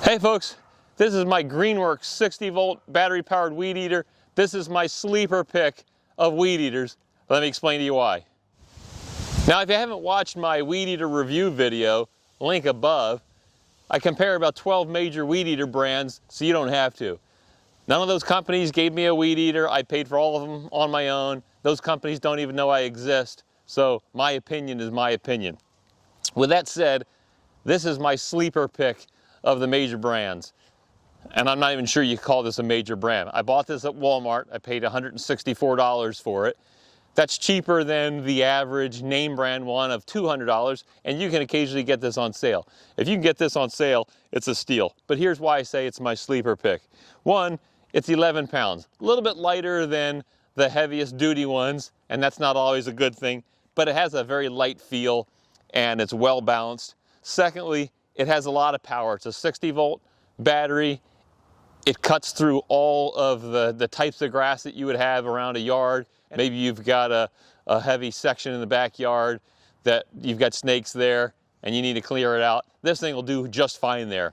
Hey folks, this is my Greenworks 60 volt battery powered weed eater. This is my sleeper pick of weed eaters. Let me explain to you why. Now if you haven't watched my weed eater review video, link above, I compare about 12 major weed eater brands so you don't have to. None of those companies gave me a weed eater. I paid for all of them on my own. Those companies don't even know I exist. So my opinion is my opinion. With that said, this is my sleeper pick of the major brands. And I'm not even sure you call this a major brand. I bought this at Walmart. I paid $164 for it. That's cheaper than the average name brand one of $200, and you can occasionally get this on sale. If you can get this on sale, it's a steal. But here's why I say it's my sleeper pick. One, it's 11 pounds, a little bit lighter than the heaviest duty ones, and that's not always a good thing, but it has a very light feel and it's well balanced. Secondly, it has a lot of power. It's a 60 volt battery. It cuts through all of the types of grass that you would have around a yard. Maybe you've got a heavy section in the backyard that you've got snakes there and you need to clear it out. This thing will do just fine there.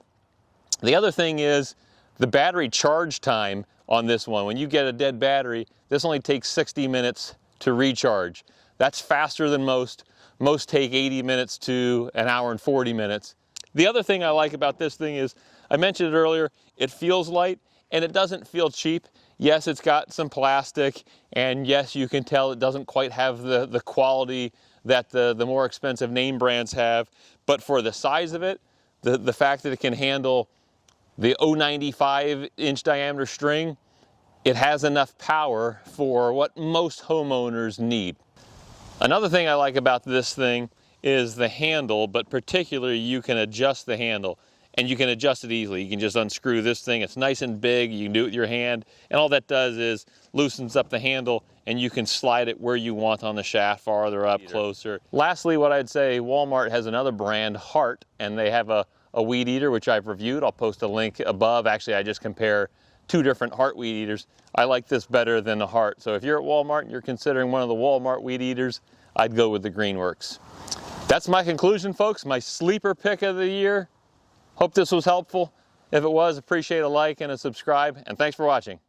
The other thing is the battery charge time on this one. When you get a dead battery, this only takes 60 minutes to recharge. That's faster than most. Most take 80 minutes to an hour and 40 minutes. The other thing I like about this thing is, I mentioned it earlier, it feels light and it doesn't feel cheap. Yes, it's got some plastic, and yes, you can tell it doesn't quite have the quality that the more expensive name brands have, but for the size of it, the fact that it can handle the 0.95 inch diameter string, it has enough power for what most homeowners need. Another thing I like about this thing is the handle, but particularly you can adjust the handle, and you can adjust it easily. You can just unscrew this thing. It's nice and big. You can do it with your hand, and all that does is loosens up the handle, and you can slide it where you want on the shaft, farther up, closer. Lastly, what I'd say, Walmart has another brand, Heart, and they have a weed eater, which I've reviewed. I'll post a link above. Actually, I just compare two different Heart weed eaters. I like this better than the Heart. So if you're at Walmart and you're considering one of the Walmart weed eaters, I'd go with the Greenworks. That's my conclusion, folks, my sleeper pick of the year. Hope this was helpful. If it was, appreciate a like and a subscribe, and thanks for watching.